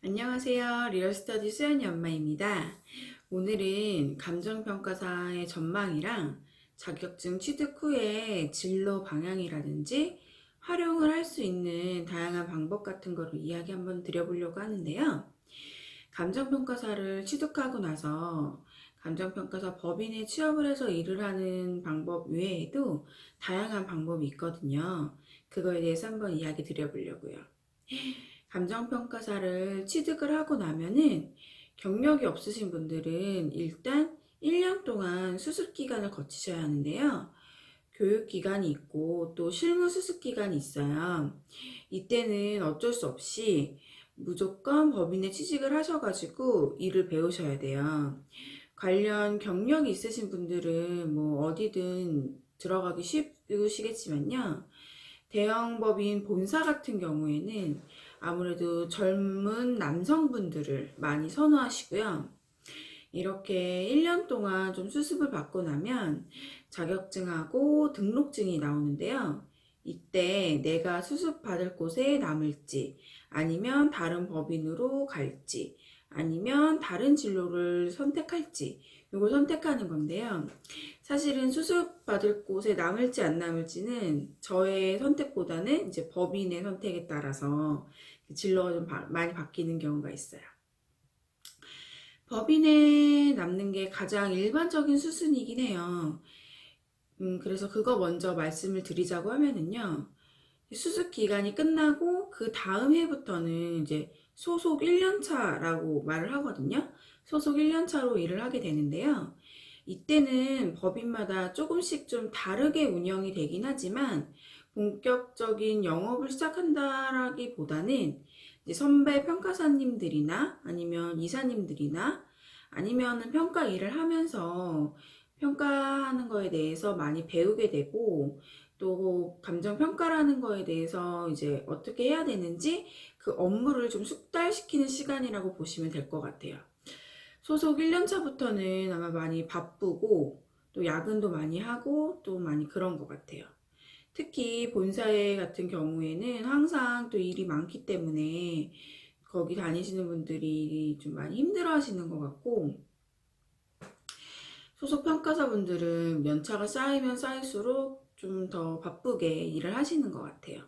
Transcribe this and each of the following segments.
안녕하세요. 리얼스터디 수연이 엄마입니다. 오늘은 감정평가사의 전망이랑 자격증 취득 후에 진로 방향이라든지 활용을 할 수 있는 다양한 방법 같은 거를 이야기 한번 드려보려고 하는데요. 감정평가사를 취득하고 나서 감정평가사 법인에 취업을 해서 일을 하는 방법 외에도 다양한 방법이 있거든요. 그거에 대해서 한번 이야기 드려보려고요. 감정평가사를 취득을 하고 나면은 경력이 없으신 분들은 일단 1년 동안 수습기간을 거치셔야 하는데요. 교육기간이 있고 또 실무 수습기간이 있어요. 이때는 어쩔 수 없이 무조건 법인에 취직을 하셔가지고 일을 배우셔야 돼요. 관련 경력이 있으신 분들은 뭐 어디든 들어가기 쉬우시겠지만요. 대형 법인 본사 같은 경우에는 아무래도 젊은 남성분들을 많이 선호하시고요. 이렇게 1년 동안 좀 수습을 받고 나면 자격증하고 등록증이 나오는데요. 이때 내가 수습받을 곳에 남을지 아니면 다른 법인으로 갈지 아니면 다른 진로를 선택할지 이걸 선택하는 건데요. 사실은 수습받을 곳에 남을지 안 남을지는 저의 선택보다는 이제 법인의 선택에 따라서 진로가 좀 많이 바뀌는 경우가 있어요. 법인에 남는 게 가장 일반적인 수순이긴 해요. 그래서 그거 먼저 말씀을 드리자고 하면은요. 수습 기간이 끝나고 그 다음 해부터는 이제 소속 1년차라고 말을 하거든요. 소속 1년차로 일을 하게 되는데요. 이때는 법인마다 조금씩 좀 다르게 운영이 되긴 하지만 본격적인 영업을 시작한다라기보다는 이제 선배 평가사님들이나 아니면 이사님들이나 아니면은 평가 일을 하면서 평가하는 거에 대해서 많이 배우게 되고 또 감정평가라는 거에 대해서 이제 어떻게 해야 되는지 그 업무를 좀 숙달시키는 시간이라고 보시면 될 것 같아요. 소속 1년차부터는 아마 많이 바쁘고 또 야근도 많이 하고 또 많이 그런 것 같아요. 특히 본사에 같은 경우에는 항상 또 일이 많기 때문에 거기 다니시는 분들이 좀 많이 힘들어 하시는 것 같고 소속 평가사분들은 연차가 쌓이면 쌓일수록 좀 더 바쁘게 일을 하시는 것 같아요.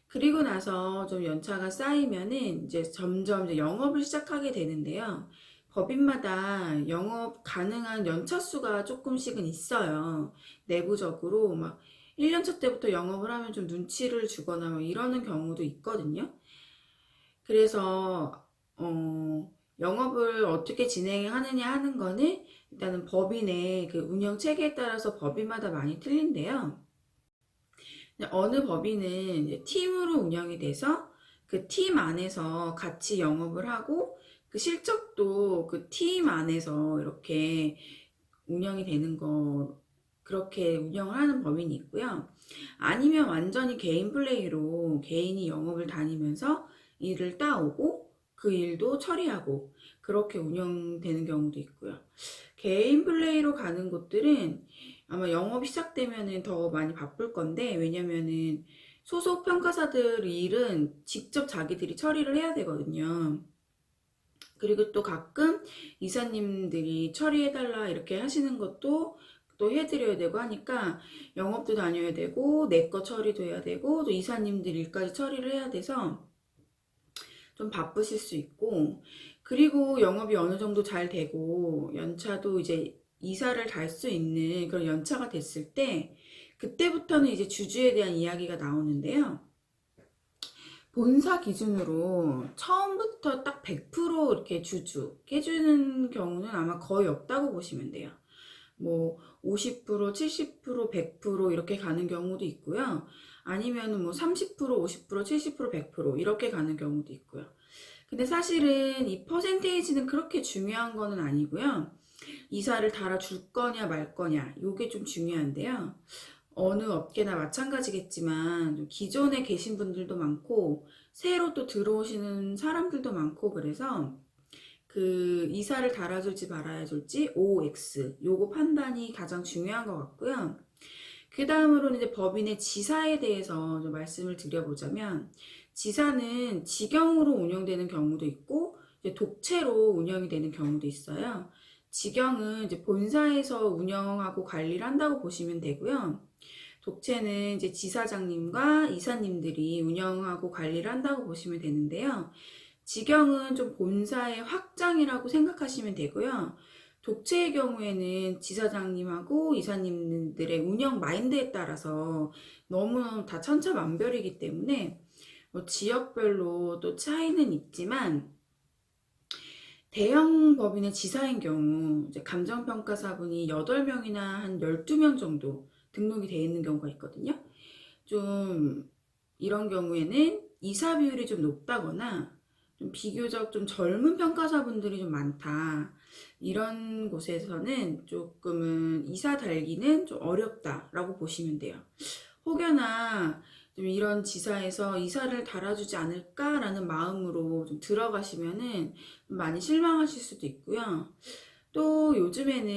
그리고 나서 좀 연차가 쌓이면은 이제 점점 이제 영업을 시작하게 되는데요. 법인마다 영업 가능한 연차 수가 조금씩은 있어요. 내부적으로 막 1년차 때부터 영업을 하면 좀 눈치를 주거나 뭐 이러는 경우도 있거든요. 그래서 영업을 어떻게 진행하느냐 하는 거는 일단은 법인의 그 운영 체계에 따라서 법인마다 많이 틀린데요. 어느 법인은 이제 팀으로 운영이 돼서 그 팀 안에서 같이 영업을 하고 그 실적도 그 팀 안에서 이렇게 운영이 되는 거 그렇게 운영을 하는 법인이 있고요. 아니면 완전히 개인 플레이로 개인이 영업을 다니면서 일을 따오고 그 일도 처리하고 그렇게 운영되는 경우도 있고요. 개인 플레이로 가는 곳들은 아마 영업이 시작되면은 더 많이 바쁠 건데 왜냐면은 소속 평가사들 일은 직접 자기들이 처리를 해야 되거든요. 그리고 또 가끔 이사님들이 처리해달라 이렇게 하시는 것도 또 해드려야 되고 하니까 영업도 다녀야 되고 내 거 처리도 해야 되고 또 이사님들 일까지 처리를 해야 돼서 좀 바쁘실 수 있고 그리고 영업이 어느 정도 잘 되고 연차도 이제 이사를 달 수 있는 그런 연차가 됐을 때 그때부터는 이제 주주에 대한 이야기가 나오는데요. 본사 기준으로 처음부터 딱 100% 이렇게 주주 해주는 경우는 아마 거의 없다고 보시면 돼요. 뭐 50%, 70%, 100% 이렇게 가는 경우도 있고요. 아니면은 뭐 30%, 50%, 70%, 100% 이렇게 가는 경우도 있고요. 근데 사실은 이 퍼센테이지는 그렇게 중요한 거는 아니고요. 이사를 달아줄 거냐 말 거냐 요게 좀 중요한데요. 어느 업계나 마찬가지겠지만 좀 기존에 계신 분들도 많고 새로 또 들어오시는 사람들도 많고 그래서 그 이사를 달아줄지 말아야 줄지 OX 요거 판단이 가장 중요한 것 같고요. 그 다음으로는 이제 법인의 지사에 대해서 좀 말씀을 드려보자면 지사는 직영으로 운영되는 경우도 있고 이제 독채로 운영이 되는 경우도 있어요. 직영은 이제 본사에서 운영하고 관리를 한다고 보시면 되고요. 독채는 이제 지사장님과 이사님들이 운영하고 관리를 한다고 보시면 되는데요. 직영은 좀 본사의 확장이라고 생각하시면 되고요. 독채의 경우에는 지사장님하고 이사님들의 운영 마인드에 따라서 너무 다 천차만별이기 때문에 뭐 지역별로 또 차이는 있지만 대형 법인의 지사인 경우 이제 감정평가사분이 8명이나 한 12명 정도 등록이 되어 있는 경우가 있거든요. 좀 이런 경우에는 이사 비율이 좀 높다거나 좀 비교적 좀 젊은 평가사분들이 좀 많다. 이런 곳에서는 조금은 이사 달기는 좀 어렵다라고 보시면 돼요. 혹여나 좀 이런 지사에서 이사를 달아주지 않을까라는 마음으로 좀 들어가시면은 좀 많이 실망하실 수도 있고요. 또 요즘에는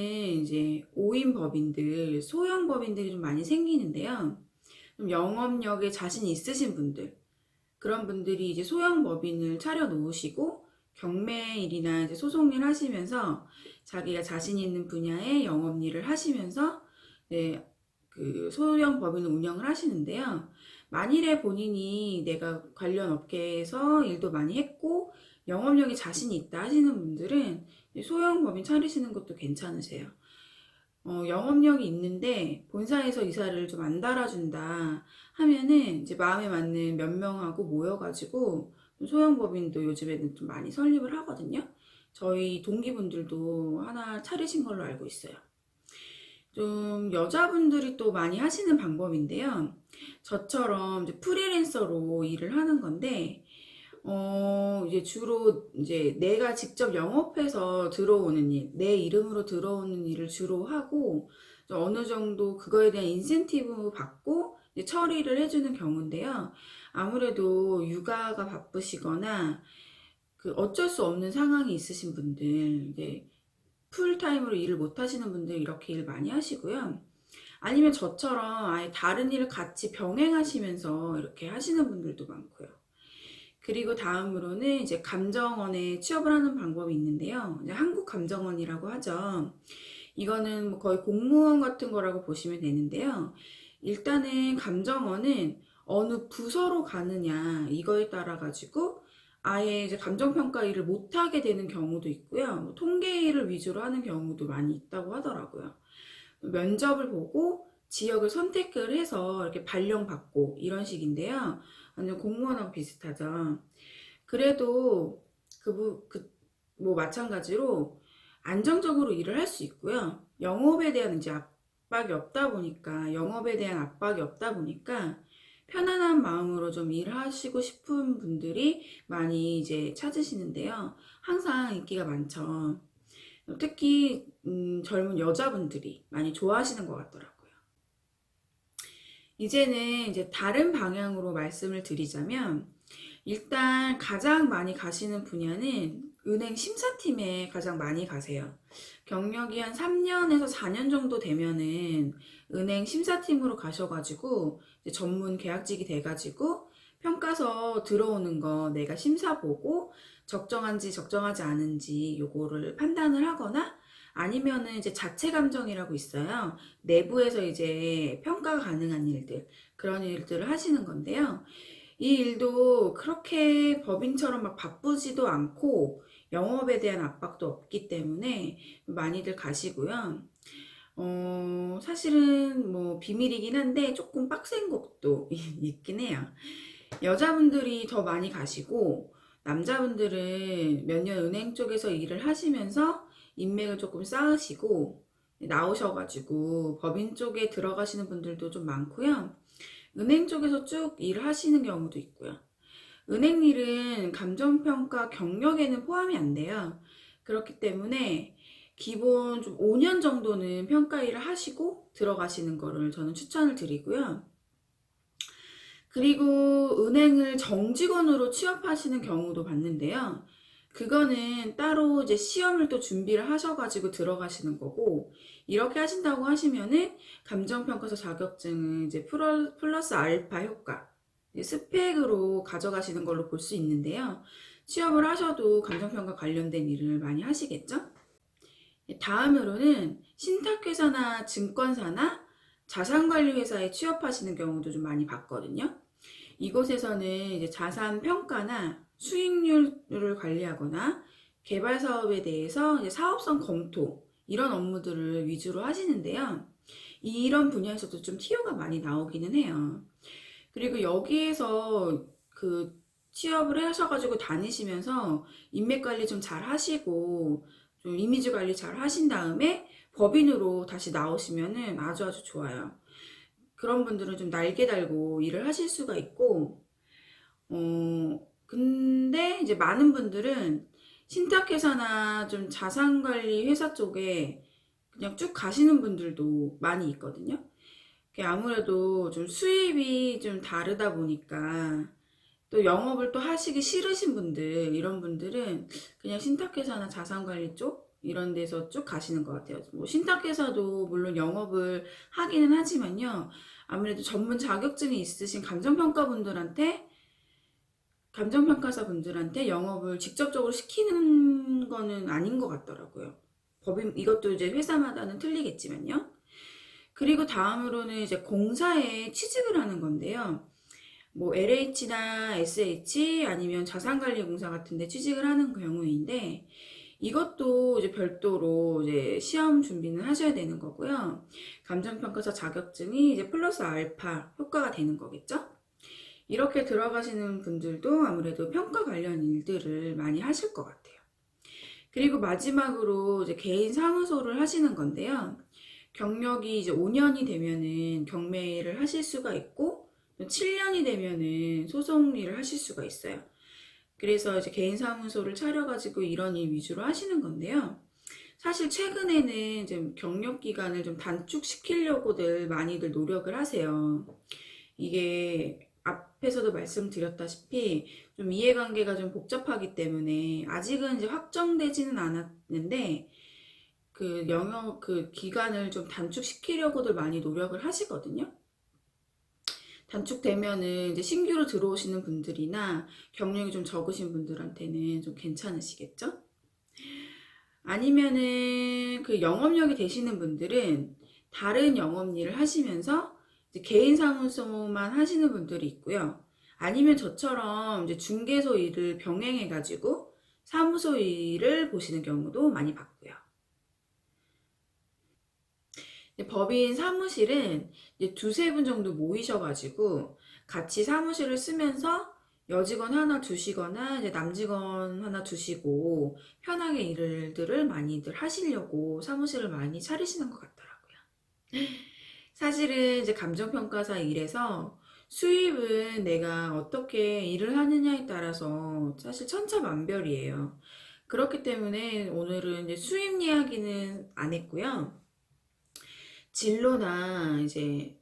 이제 5인 법인들, 소형 법인들이 좀 많이 생기는데요. 좀 영업력에 자신 있으신 분들, 그런 분들이 이제 소형 법인을 차려 놓으시고 경매일이나 이제 소송일 하시면서 자기가 자신 있는 분야의 영업일을 하시면서 네, 그 소형 법인을 운영을 하시는데요. 만일에 본인이 내가 관련 업계에서 일도 많이 했고 영업력이 자신이 있다 하시는 분들은 소형 법인 차리시는 것도 괜찮으세요. 영업력이 있는데 본사에서 이사를 좀 안 달아준다 하면은 이제 마음에 맞는 몇 명하고 모여가지고 소형 법인도 요즘에는 좀 많이 설립을 하거든요. 저희 동기분들도 하나 차리신 걸로 알고 있어요. 좀 여자분들이 또 많이 하시는 방법인데요. 저처럼 이제 프리랜서로 일을 하는 건데, 이제 주로 이제 내가 직접 영업해서 들어오는 일, 내 이름으로 들어오는 일을 주로 하고, 어느 정도 그거에 대한 인센티브 받고 이제 처리를 해주는 경우인데요. 아무래도 육아가 바쁘시거나, 그 어쩔 수 없는 상황이 있으신 분들, 이제 풀타임으로 일을 못 하시는 분들 이렇게 일 많이 하시고요. 아니면 저처럼 아예 다른 일을 같이 병행하시면서 이렇게 하시는 분들도 많고요. 그리고 다음으로는 이제 감정원에 취업을 하는 방법이 있는데요. 이제 한국감정원이라고 하죠. 이거는 뭐 거의 공무원 같은 거라고 보시면 되는데요. 일단은 감정원은 어느 부서로 가느냐 이거에 따라 가지고 아예 이제 감정평가 일을 못하게 되는 경우도 있고요. 뭐 통계 일을 위주로 하는 경우도 많이 있다고 하더라고요. 면접을 보고 지역을 선택을 해서 이렇게 발령받고 이런 식인데요. 완전 공무원하고 비슷하죠. 그래도 뭐 마찬가지로 안정적으로 일을 할 수 있고요. 영업에 대한 이제 압박이 없다 보니까, 영업에 대한 압박이 없다 보니까 편안한 마음으로 좀 일하시고 싶은 분들이 많이 이제 찾으시는데요. 항상 인기가 많죠. 특히 젊은 여자분들이 많이 좋아하시는 것 같더라고요. 이제는 이제 다른 방향으로 말씀을 드리자면 일단 가장 많이 가시는 분야는 은행 심사팀에 가장 많이 가세요. 경력이 한 3년에서 4년 정도 되면은 은행 심사팀으로 가셔가지고 이제 전문 계약직이 돼가지고 평가서 들어오는 거 내가 심사 보고 적정한지 적정하지 않은지 요거를 판단을 하거나 아니면은 이제 자체 감정이라고 있어요. 내부에서 이제 평가가 가능한 일들, 그런 일들을 하시는 건데요. 이 일도 그렇게 법인처럼 막 바쁘지도 않고 영업에 대한 압박도 없기 때문에 많이들 가시고요. 사실은 뭐 비밀이긴 한데 조금 빡센 곳도 있긴 해요. 여자분들이 더 많이 가시고 남자분들은 몇 년 은행 쪽에서 일을 하시면서 인맥을 조금 쌓으시고 나오셔가지고 법인 쪽에 들어가시는 분들도 좀 많고요. 은행 쪽에서 쭉 일하시는 경우도 있고요. 은행 일은 감정평가 경력에는 포함이 안 돼요. 그렇기 때문에 기본 좀 5년 정도는 평가 일을 하시고 들어가시는 거를 저는 추천을 드리고요. 그리고 은행을 정직원으로 취업하시는 경우도 봤는데요. 그거는 따로 이제 시험을 또 준비를 하셔가지고 들어가시는 거고, 이렇게 하신다고 하시면은 감정평가서 자격증은 이제 플러스 알파 효과, 스펙으로 가져가시는 걸로 볼 수 있는데요. 취업을 하셔도 감정평가 관련된 일을 많이 하시겠죠? 다음으로는 신탁회사나 증권사나 자산관리회사에 취업하시는 경우도 좀 많이 봤거든요. 이곳에서는 이제 자산 평가나 수익률을 관리하거나 개발 사업에 대해서 이제 사업성 검토 이런 업무들을 위주로 하시는데요. 이런 분야에서도 좀 티오가 많이 나오기는 해요. 그리고 여기에서 그 취업을 하셔가지고 다니시면서 인맥 관리 좀 잘 하시고 좀 이미지 관리 잘 하신 다음에 법인으로 다시 나오시면은 아주 좋아요. 그런 분들은 좀 날개 달고 일을 하실 수가 있고, 근데 이제 많은 분들은 신탁회사나 좀 자산관리 회사 쪽에 그냥 쭉 가시는 분들도 많이 있거든요. 아무래도 좀 수입이 좀 다르다 보니까 또 영업을 또 하시기 싫으신 분들, 이런 분들은 그냥 신탁회사나 자산관리 쪽 이런 데서 쭉 가시는 것 같아요. 뭐 신탁회사도 물론 영업을 하기는 하지만요. 아무래도 전문 자격증이 있으신 감정평가사 분들한테 영업을 직접적으로 시키는 거는 아닌 것 같더라고요. 이것도 이제 회사마다는 틀리겠지만요. 그리고 다음으로는 이제 공사에 취직을 하는 건데요. 뭐 LH나 SH 아니면 자산관리공사 같은 데 취직을 하는 경우인데, 이것도 이제 별도로 이제 시험 준비는 하셔야 되는 거고요. 감정평가사 자격증이 이제 플러스 알파 효과가 되는 거겠죠? 이렇게 들어가시는 분들도 아무래도 평가 관련 일들을 많이 하실 것 같아요. 그리고 마지막으로 이제 개인 사무소를 하시는 건데요. 경력이 이제 5년이 되면은 경매를 하실 수가 있고, 7년이 되면은 소송 일을 하실 수가 있어요. 그래서 이제 개인 사무소를 차려가지고 이런 일 위주로 하시는 건데요. 사실 최근에는 이제 경력 기간을 좀 단축시키려고들 많이들 노력을 하세요. 이게 앞에서도 말씀드렸다시피 좀 이해관계가 좀 복잡하기 때문에 아직은 이제 확정되지는 않았는데, 그 영역 그 기간을 좀 단축시키려고들 많이 노력을 하시거든요. 단축되면은 이제 신규로 들어오시는 분들이나 경력이 좀 적으신 분들한테는 좀 괜찮으시겠죠? 아니면은 그 영업력이 되시는 분들은 다른 영업 일을 하시면서 이제 개인 사무소만 하시는 분들이 있고요. 아니면 저처럼 이제 중개소 일을 병행해가지고 사무소 일을 보시는 경우도 많이 봤고요. 법인 사무실은 이제 두세 분 정도 모이셔가지고 같이 사무실을 쓰면서 여직원 하나 두시거나 이제 남직원 하나 두시고 편하게 일들을 많이들 하시려고 사무실을 많이 차리시는 것 같더라고요. 사실은 이제 감정평가사 일에서 수입은 내가 어떻게 일을 하느냐에 따라서 사실 천차만별이에요. 그렇기 때문에 오늘은 이제 수입 이야기는 안 했고요. 진로나 이제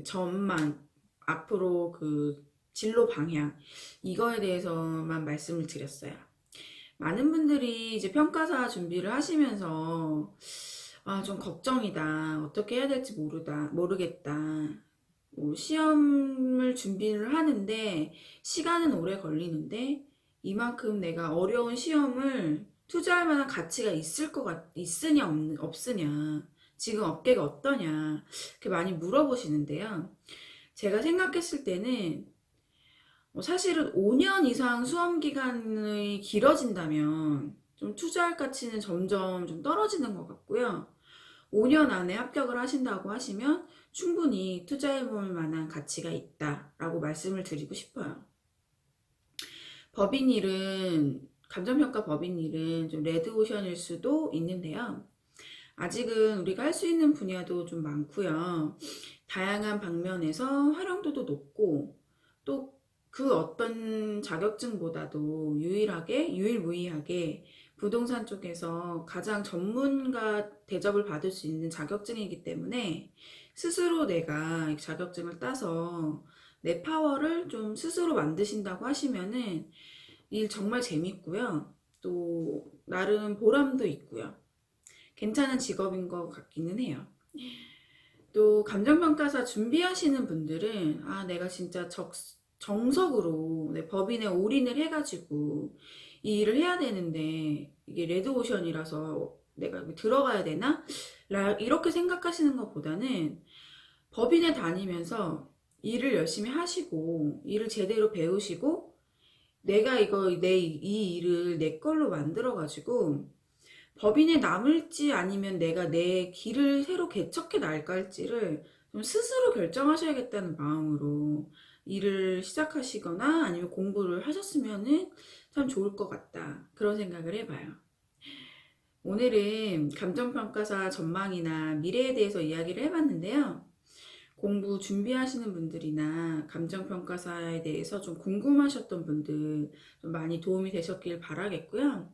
전망, 앞으로 그 진로 방향, 이거에 대해서만 말씀을 드렸어요. 많은 분들이 이제 평가사 준비를 하시면서 좀 걱정이다. 어떻게 해야 될지 모르겠다. 뭐 시험을 준비를 하는데 시간은 오래 걸리는데 이만큼 내가 어려운 시험을 투자할 만한 가치가 있으냐 없으냐, 지금 업계가 어떠냐, 이렇게 많이 물어보시는데요. 제가 생각했을 때는 사실은 5년 이상 수험 기간이 길어진다면 좀 투자할 가치는 점점 좀 떨어지는 것 같고요. 5년 안에 합격을 하신다고 하시면 충분히 투자해볼 만한 가치가 있다라고 말씀을 드리고 싶어요. 감정평가 법인 일은 좀 레드오션일 수도 있는데요. 아직은 우리가 할 수 있는 분야도 좀 많고요. 다양한 방면에서 활용도도 높고, 또 그 어떤 자격증보다도 유일무이하게 부동산 쪽에서 가장 전문가 대접을 받을 수 있는 자격증이기 때문에 스스로 내가 자격증을 따서 내 파워를 좀 스스로 만드신다고 하시면은 일 정말 재밌고요. 또 나름 보람도 있고요. 괜찮은 직업인 것 같기는 해요. 또 감정평가사 준비하시는 분들은 내가 진짜 정석으로 법인에 올인을 해가지고 이 일을 해야 되는데 이게 레드오션이라서 내가 여기 들어가야 되나? 이렇게 생각하시는 것보다는 법인에 다니면서 일을 열심히 하시고 일을 제대로 배우시고 내가 이 일을 내 걸로 만들어가지고 법인에 남을지 아니면 내가 내 길을 새로 개척해 나갈지를 좀 스스로 결정하셔야겠다는 마음으로 일을 시작하시거나 아니면 공부를 하셨으면은 참 좋을 것 같다. 그런 생각을 해봐요. 오늘은 감정평가사 전망이나 미래에 대해서 이야기를 해봤는데요. 공부 준비하시는 분들이나 감정평가사에 대해서 좀 궁금하셨던 분들 좀 많이 도움이 되셨길 바라겠고요.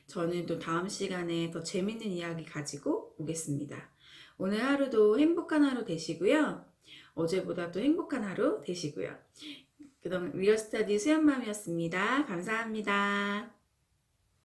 저는 또 다음 시간에 더 재밌는 이야기 가지고 오겠습니다. 오늘 하루도 행복한 하루 되시고요. 어제보다 또 행복한 하루 되시고요. 그동안 리얼스터디 수연맘이었습니다. 감사합니다.